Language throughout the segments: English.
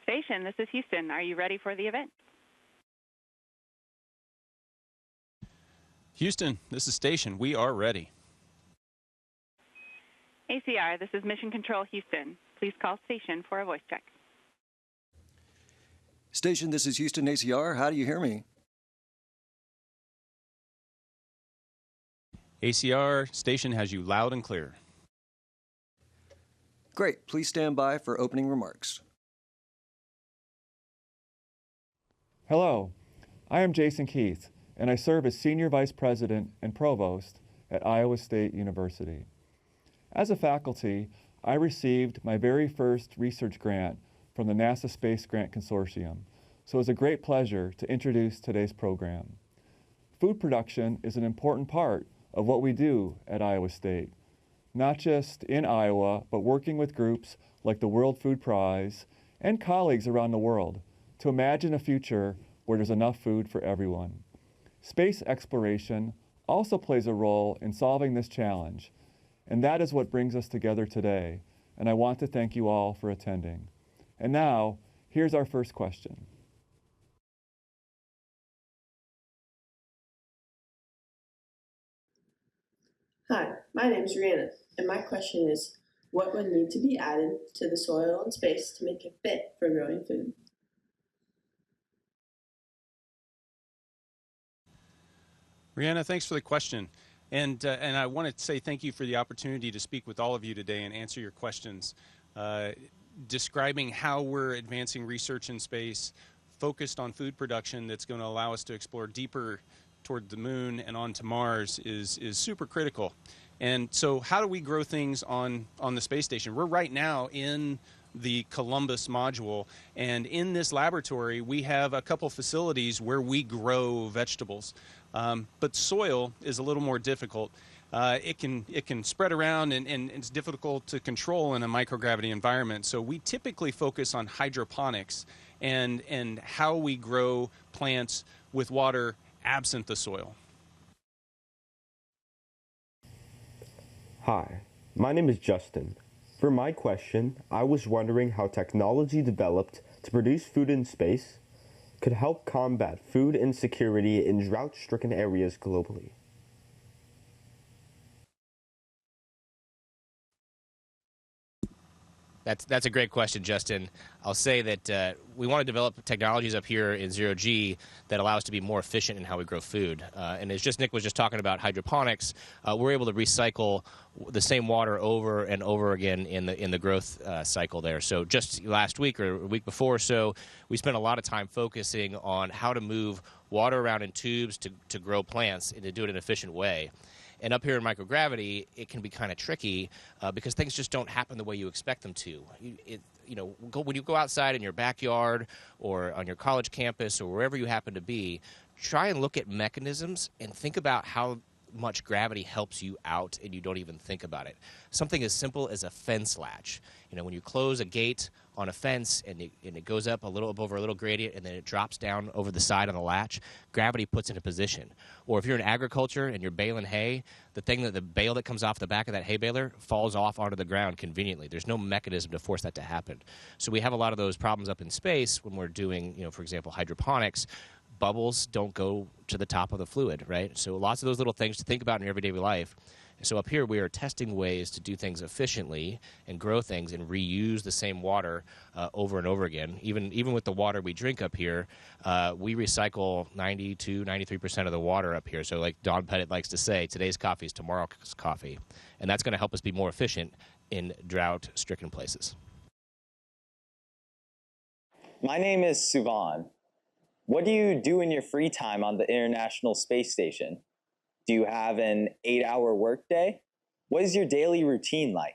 Station, this is Houston. Are you ready for the event? Houston, this is Station. We are ready. ACR, this is Mission Control Houston. Please call Station for a voice check. Station, this is Houston ACR. How do you hear me? ACR, Station has you loud and clear. Great. Please stand by for opening remarks. Hello, I am Jason Keith, and I serve as Senior Vice President and Provost at Iowa State University. As a faculty, I received my very first research grant from the NASA Space Grant Consortium, so it's a great pleasure to introduce today's program. Food production is an important part of what we do at Iowa State, not just in Iowa, but working with groups like the World Food Prize and colleagues around the world to imagine a future where there's enough food for everyone. Space exploration also plays a role in solving this challenge, and that is what brings us together today, and I want to thank you all for attending. And now, here's our first question. Hi, my name is Rihanna, and my question is, what would need to be added to the soil and space to make it fit for growing food? Rihanna, thanks for the question. And I want to say thank you for the opportunity to speak with all of you today and answer your questions. Describing how we're advancing research in space focused on food production that's going to allow us to explore deeper toward the moon and onto Mars is super critical. And so how do we grow things on the space station? We're right now in the Columbus module, and in this laboratory we have a couple facilities where we grow vegetables. But soil is a little more difficult. It can spread around and it's difficult to control in a microgravity environment. So we typically focus on hydroponics and how we grow plants with water absent the soil. Hi, my name is Justin. For my question, I was wondering how technology developed to produce food in space could help combat food insecurity in drought-stricken areas globally. That's a great question, Justin. I'll say that we want to develop technologies up here in Zero-G that allow us to be more efficient in how we grow food. And as Nick was just talking about hydroponics, we're able to recycle the same water over and over again in the growth cycle there. So just last week or a week before or so, we spent a lot of time focusing on how to move water around in tubes to grow plants and to do it in an efficient way. And up here in microgravity, it can be kind of tricky because things just don't happen the way you expect them to. When you go outside in your backyard or on your college campus or wherever you happen to be, try and look at mechanisms and think about how much gravity helps you out and you don't even think about it. Something as simple as a fence latch. When you close a gate on a fence and it goes up over a little gradient and then it drops down over the side on the latch, gravity puts it in a position. Or if you're in agriculture and you're baling hay, the bale that comes off the back of that hay baler falls off onto the ground conveniently. There's no mechanism to force that to happen. So we have a lot of those problems up in space when we're doing, for example, hydroponics. Bubbles don't go to the top of the fluid, right? So lots of those little things to think about in your everyday life. So up here we are testing ways to do things efficiently and grow things and reuse the same water over and over again. Even with the water we drink up here, we recycle 90 to 93% of the water up here. So like Don Pettit likes to say, today's coffee is tomorrow's coffee. And that's going to help us be more efficient in drought-stricken places. My name is Suvan. What do you do in your free time on the International Space Station? Do you have an 8-hour workday? What is your daily routine like?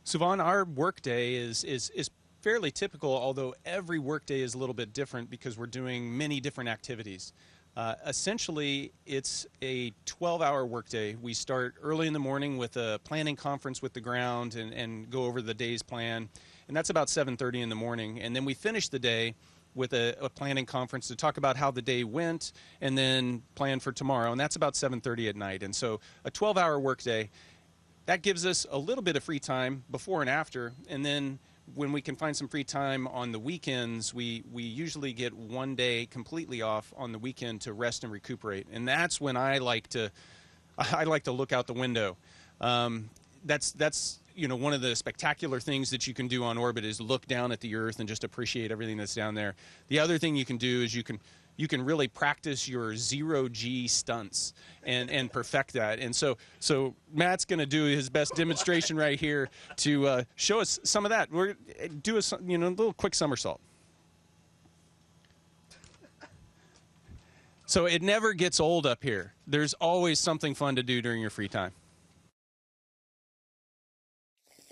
Suvan, our workday is fairly typical, although every workday is a little bit different because we're doing many different activities. Essentially, it's a 12-hour workday. We start early in the morning with a planning conference with the ground and go over the day's plan, and that's about 7:30 in the morning. And then we finish the day with a planning conference to talk about how the day went and then plan for tomorrow, and that's about 7:30 at night. And so a 12-hour workday. that gives us a little bit of free time before and after. And then when we can find some free time on the weekends, we usually get one day completely off on the weekend to rest and recuperate. And that's when I like to look out the window. That's one of the spectacular things that you can do on orbit is look down at the Earth and just appreciate everything that's down there. The other thing you can do is you can really practice your zero-G stunts and perfect that. And so Matt's going to do his best demonstration right here to show us some of that. We're do a little quick somersault. So it never gets old up here. There's always something fun to do during your free time.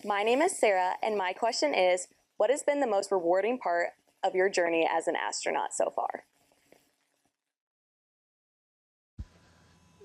My name is Sarah, and my question is, what has been the most rewarding part of your journey as an astronaut so far?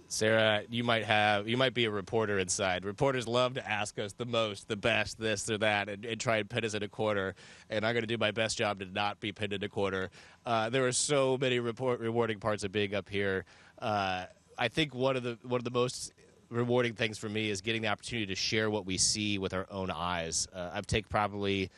Sarah, you might be a reporter inside. Reporters love to ask us the most, the best, this or that, and try and pin us in a corner. And I'm going to do my best job to not be pinned in a corner. There are so many rewarding parts of being up here. I think one of the most rewarding things for me is getting the opportunity to share what we see with our own eyes. I've taken probably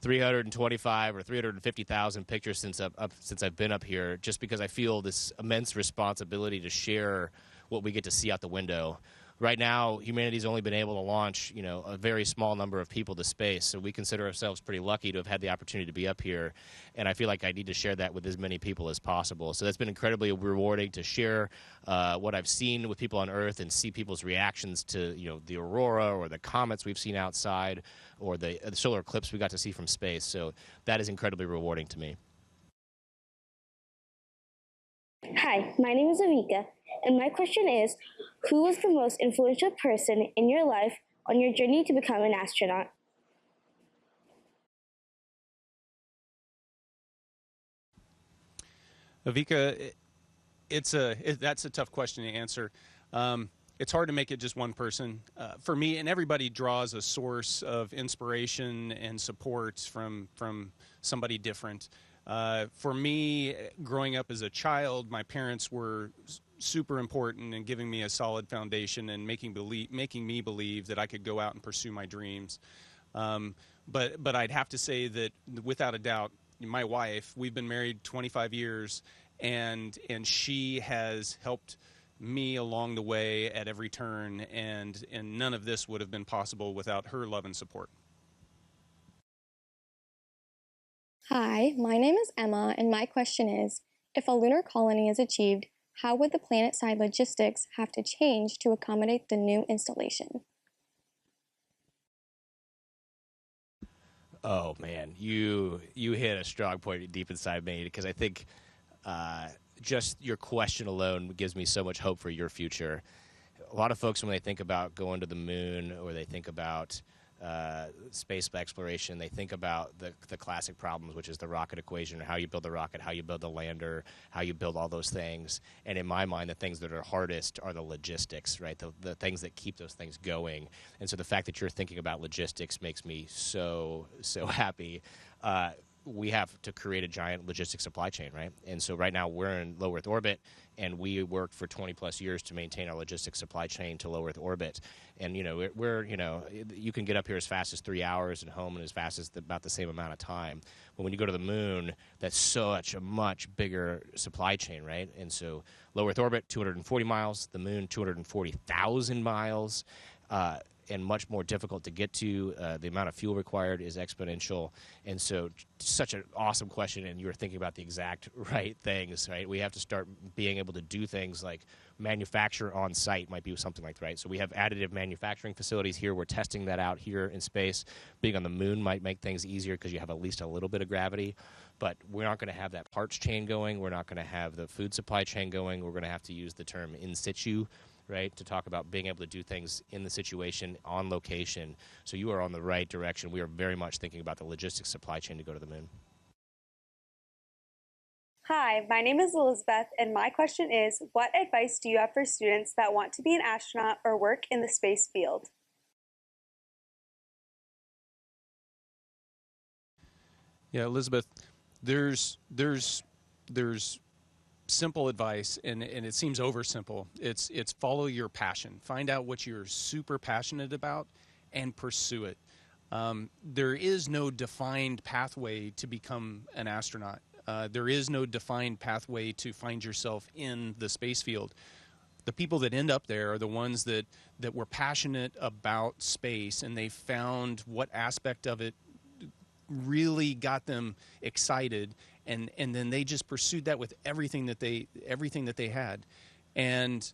325 or 350,000 pictures since I've been up here, just because I feel this immense responsibility to share what we get to see out the window. Right now, humanity's only been able to launch, a very small number of people to space, so we consider ourselves pretty lucky to have had the opportunity to be up here, and I feel like I need to share that with as many people as possible. So that's been incredibly rewarding to share what I've seen with people on Earth and see people's reactions to, the aurora or the comets we've seen outside or the solar eclipse we got to see from space. So that is incredibly rewarding to me. Hi, my name is Avika, and my question is, who was the most influential person in your life on your journey to become an astronaut? Avika, that's a tough question to answer. It's hard to make it just one person. For me, and everybody draws a source of inspiration and support from somebody different. For me, growing up as a child, my parents were super important in giving me a solid foundation and making me believe that I could go out and pursue my dreams. But I'd have to say that without a doubt, my wife, we've been married 25 years, and she has helped me along the way at every turn, and none of this would have been possible without her love and support. Hi, my name is Emma, and my question is, if a lunar colony is achieved, how would the planet-side logistics have to change to accommodate the new installation? Oh man, you hit a strong point deep inside me, because I think just your question alone gives me so much hope for your future. A lot of folks, when they think about going to the moon or they think about space exploration, they think about the classic problems, which is the rocket equation, how you build the rocket, how you build the lander, how you build all those things. And in my mind, the things that are hardest are the logistics, right? The things that keep those things going. And so the fact that you're thinking about logistics makes me so happy. We have to create a giant logistics supply chain, right? And so right now we're in low Earth orbit, and we worked for 20 plus years to maintain our logistics supply chain to low Earth orbit. And you can get up here as fast as 3 hours and home in as fast as about the same amount of time. But when you go to the moon, that's such a much bigger supply chain, right? And so low Earth orbit, 240 miles, the moon, 240,000 miles. And much more difficult to get to. The amount of fuel required is exponential. And so such an awesome question, and you were thinking about the exact right things, right? We have to start being able to do things like manufacture on site might be something like that, right? So we have additive manufacturing facilities here. We're testing that out here in space. Being on the moon might make things easier because you have at least a little bit of gravity. But we're not going to have that parts chain going. We're not going to have the food supply chain going. We're going to have to use the term in situ, right, to talk about being able to do things in the situation, on location. So you are on the right direction. We are very much thinking about the logistics supply chain to go to the moon. Hi, my name is Elizabeth, and my question is, what advice do you have for students that want to be an astronaut or work in the space field? Yeah, Elizabeth, there's simple advice, and it seems oversimple. It's follow your passion. Find out what you're super passionate about and pursue it. There is no defined pathway to become an astronaut. There is no defined pathway to find yourself in the space field. The people that end up there are the ones that were passionate about space, and they found what aspect of it really got them excited, and then they just pursued that with everything that they had. And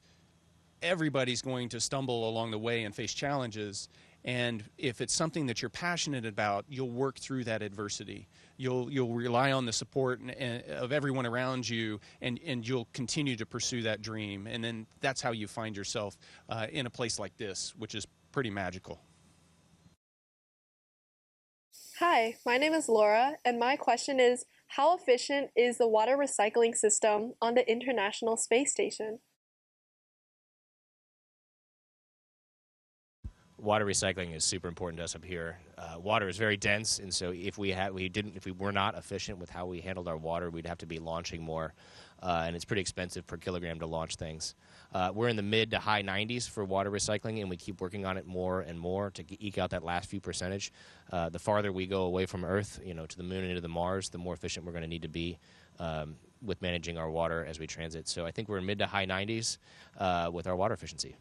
everybody's going to stumble along the way and face challenges. And if it's something that you're passionate about, you'll work through that adversity. You'll rely on the support of everyone around you, and you'll continue to pursue that dream. And then that's how you find yourself in a place like this, which is pretty magical. Hi, my name is Laura, and my question is, how efficient is the water recycling system on the International Space Station? Water recycling is super important to us up here. Water is very dense, and so if we were not efficient with how we handled our water, we'd have to be launching more, and it's pretty expensive per kilogram to launch things. We're in the mid to high 90s for water recycling, and we keep working on it more and more to eke out that last few percentage. The farther we go away from Earth, to the moon and into the Mars, the more efficient we're going to need to be with managing our water as we transit. So I think we're in mid to high 90s with our water efficiency.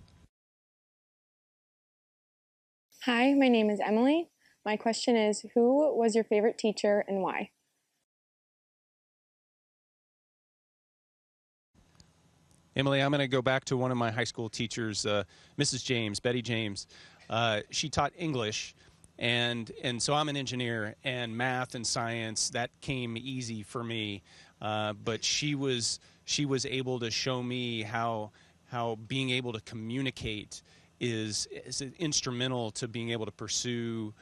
Hi, my name is Emily. My question is, who was your favorite teacher and why? Emily, I'm going to go back to one of my high school teachers, Mrs. James, Betty James. She taught English, and so I'm an engineer, and math and science, that came easy for me. But she was able to show me how being able to communicate is instrumental to being able to pursue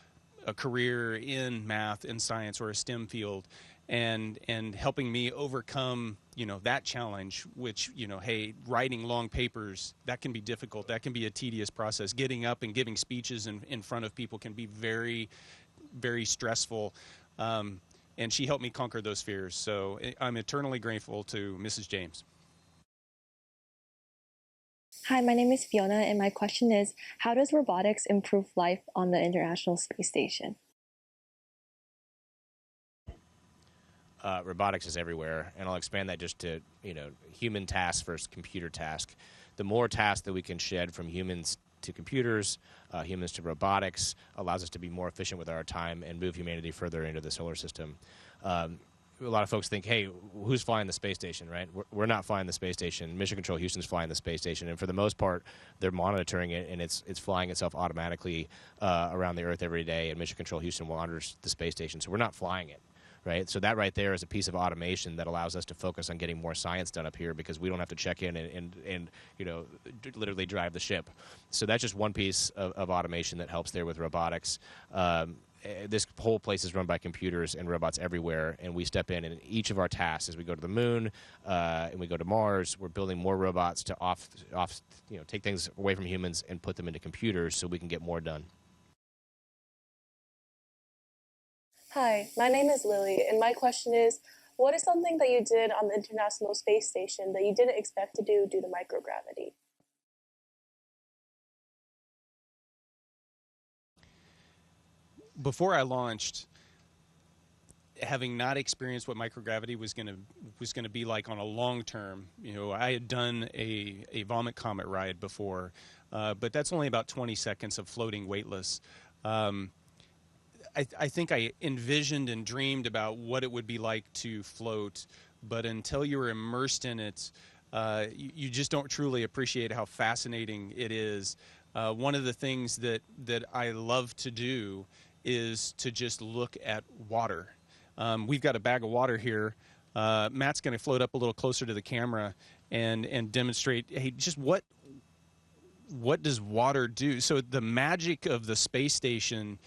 a career in math and science or a STEM field, and helping me overcome that challenge, which hey, writing long papers, that can be difficult, that can be a tedious process. Getting up and giving speeches in front of people can be very, very stressful, and she helped me conquer those fears. So I'm eternally grateful to Mrs. James. Hi, my name is Fiona, and my question is, how does robotics improve life on the International Space Station? Robotics is everywhere, and I'll expand that just to human task versus computer task. The more tasks that we can shed from humans to computers, humans to robotics, allows us to be more efficient with our time and move humanity further into the solar system. A lot of folks think, hey, who's flying the space station, right? We're not flying the space station. Mission Control Houston's flying the space station, and for the most part, they're monitoring it, and it's flying itself automatically around the Earth every day, and Mission Control Houston monitors the space station, so we're not flying it, right? So that right there is a piece of automation that allows us to focus on getting more science done up here, because we don't have to check in and literally drive the ship. So that's just one piece of automation that helps there with robotics. This whole place is run by computers and robots everywhere, and we step in each of our tasks as we go to the moon and we go to Mars. We're building more robots to take things away from humans and put them into computers so we can get more done. Hi, my name is Lily, and my question is, what is something that you did on the International Space Station that you didn't expect to do due to microgravity? Before I launched, having not experienced what microgravity was going to be like on a long term, I had done a Vomit Comet ride before, but that's only about 20 seconds of floating weightless. I think I envisioned and dreamed about what it would be like to float, but until you're immersed in it, you just don't truly appreciate how fascinating it is. One of the things that I love to do is to just look at water. We've got a bag of water here. Matt's going to float up a little closer to the camera and demonstrate, hey, just what does water do? So the magic of the space station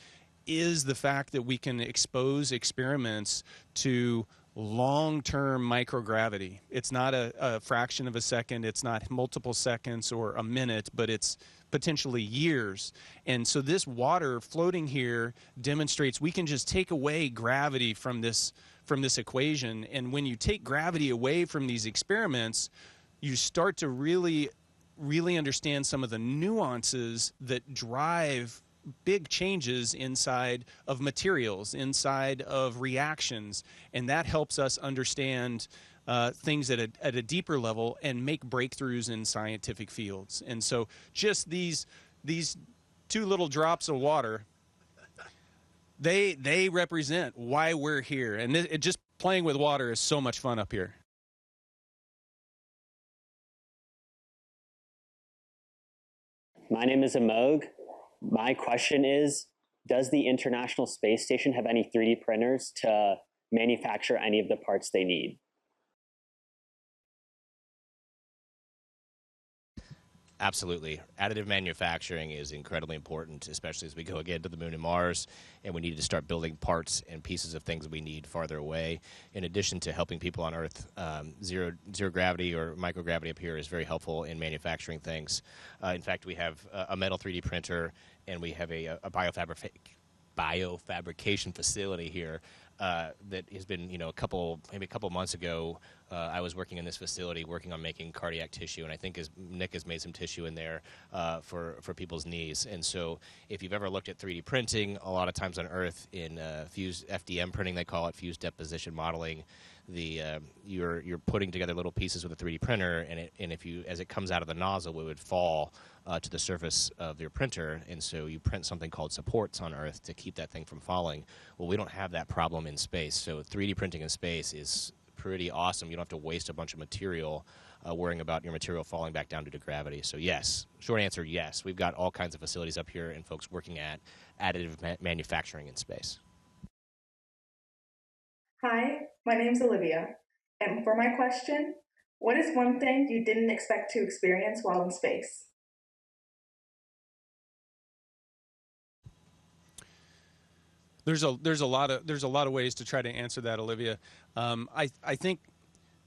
is the fact that we can expose experiments to long-term microgravity. It's not a fraction of a second, it's not multiple seconds or a minute, but it's potentially years. And so this water floating here demonstrates we can just take away gravity from this from this equation. And when you take gravity away from these experiments, you start to really understand some of the nuances that drive big changes inside of materials, inside of reactions, and that helps us understand things at a deeper level and make breakthroughs in scientific fields. And so just these two little drops of water, they represent why we're here. And just playing with water is so much fun up here. My name is Amog. My question is, does the International Space Station have any 3D printers to manufacture any of the parts they need? Absolutely. Additive manufacturing is incredibly important, especially as we go again to the moon and Mars, and we need to start building parts and pieces of things we need farther away. In addition to helping people on Earth, zero gravity or microgravity up here is very helpful in manufacturing things. In fact, we have a metal 3D printer, and we have a biofabrication facility here that has been, maybe a couple months ago, I was working in this facility working on making cardiac tissue, and I think Nick has made some tissue in there for people's knees. And so if you've ever looked at 3D printing, a lot of times on Earth in fused FDM printing, they call it fused deposition modeling, you're putting together little pieces with a 3D printer, and as it comes out of the nozzle, it would fall to the surface of your printer, and so you print something called supports on Earth to keep that thing from falling. Well, we don't have that problem in space, so 3D printing in space is pretty awesome. You don't have to waste a bunch of material worrying about your material falling back down due to gravity. So yes, short answer, yes. We've got all kinds of facilities up here and folks working at additive manufacturing in space. Hi, my name's Olivia, and for my question, what is one thing you didn't expect to experience while in space? There's a lot of ways to try to answer that, Olivia. I think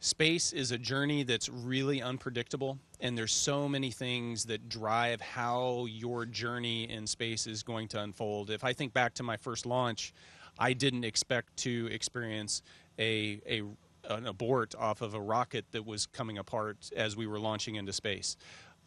space is a journey that's really unpredictable, and there's so many things that drive how your journey in space is going to unfold. If I think back to my first launch, I didn't expect to experience an abort off of a rocket that was coming apart as we were launching into space.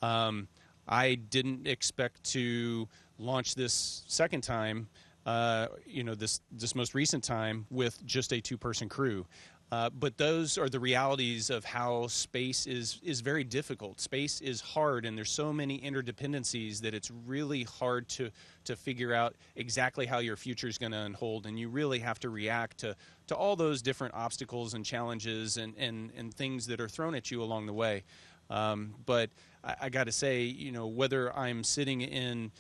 I didn't expect to launch this second time, this most recent time with just a two-person crew. But those are the realities of how space is very difficult. Space is hard, and there's so many interdependencies that it's really hard to figure out exactly how your future is going to unfold, and you really have to react to all those different obstacles and challenges and things that are thrown at you along the way. But I got to say, whether I'm sitting in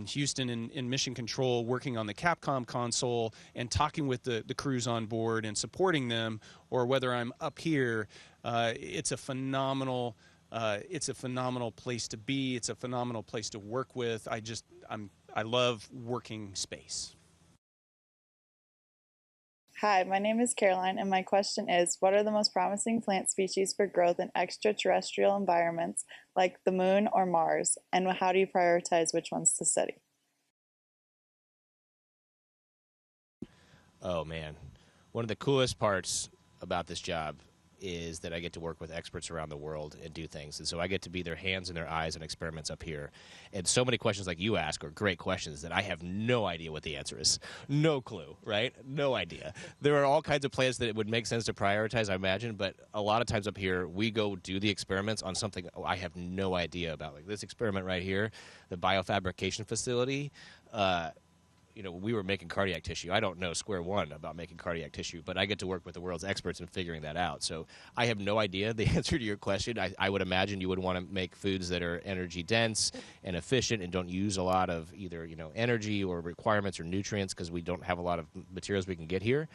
Houston in Mission Control working on the Capcom console and talking with the crews on board and supporting them, or whether I'm up here, it's a phenomenal place to be. It's a phenomenal place to work with. I love working space. Hi, my name is Caroline, and my question is, what are the most promising plant species for growth in extraterrestrial environments like the moon or Mars, and how do you prioritize which ones to study? Oh, man. One of the coolest parts about this job is that I get to work with experts around the world and do things. And so I get to be their hands and their eyes in experiments up here. And so many questions like you ask are great questions that I have no idea what the answer is. No clue, right? No idea. There are all kinds of plans that it would make sense to prioritize, I imagine, but a lot of times up here, we go do the experiments on something I have no idea about. Like this experiment right here, the biofabrication facility, we were making cardiac tissue. I don't know square one about making cardiac tissue, but I get to work with the world's experts in figuring that out. So I have no idea the answer to your question. I would imagine you would want to make foods that are energy dense and efficient and don't use a lot of either energy or requirements or nutrients, because we don't have a lot of materials we can get here.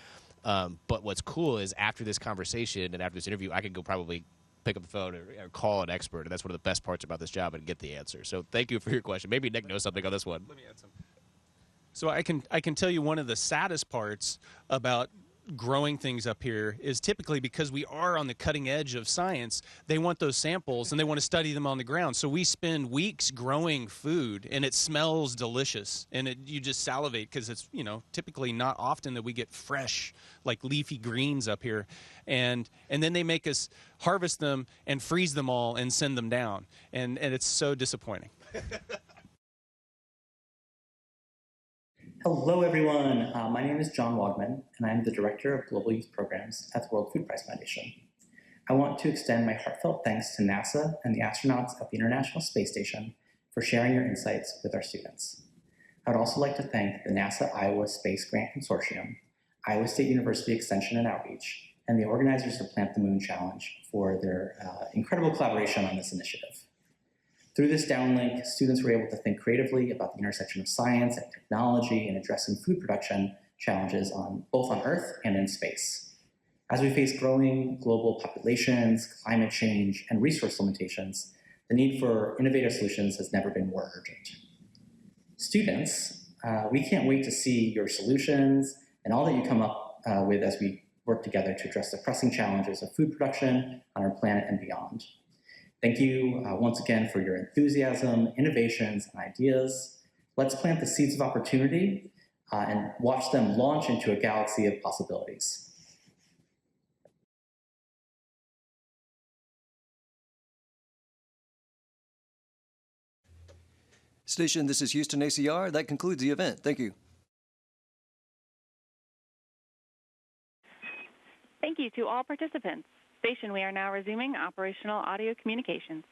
But what's cool is after this conversation and after this interview, I could go probably pick up the phone or call an expert, and that's one of the best parts about this job, and get the answer. So thank you for your question. Maybe Nick knows something on this one. Let me add some. So I can tell you one of the saddest parts about growing things up here is typically because we are on the cutting edge of science. They want those samples and they want to study them on the ground. So we spend weeks growing food, and it smells delicious, and you just salivate because it's, you know, typically not often that we get fresh, like leafy greens up here. And then they make us harvest them and freeze them all and send them down. And it's so disappointing. Hello, everyone. My name is John Wogman, and I'm the Director of Global Youth Programs at the World Food Prize Foundation. I want to extend my heartfelt thanks to NASA and the astronauts at the International Space Station for sharing your insights with our students. I would also like to thank the NASA Iowa Space Grant Consortium, Iowa State University Extension and Outreach, and the organizers of Plant the Moon Challenge for their incredible collaboration on this initiative. Through this downlink, students were able to think creatively about the intersection of science and technology in addressing food production challenges both on Earth and in space. As we face growing global populations, climate change, and resource limitations, the need for innovative solutions has never been more urgent. Students, we can't wait to see your solutions and all that you come up with as we work together to address the pressing challenges of food production on our planet and beyond. Thank you once again for your enthusiasm, innovations, and ideas. Let's plant the seeds of opportunity and watch them launch into a galaxy of possibilities. Station, this is Houston ACR. That concludes the event. Thank you. Thank you to all participants. Station, we are now resuming operational audio communications.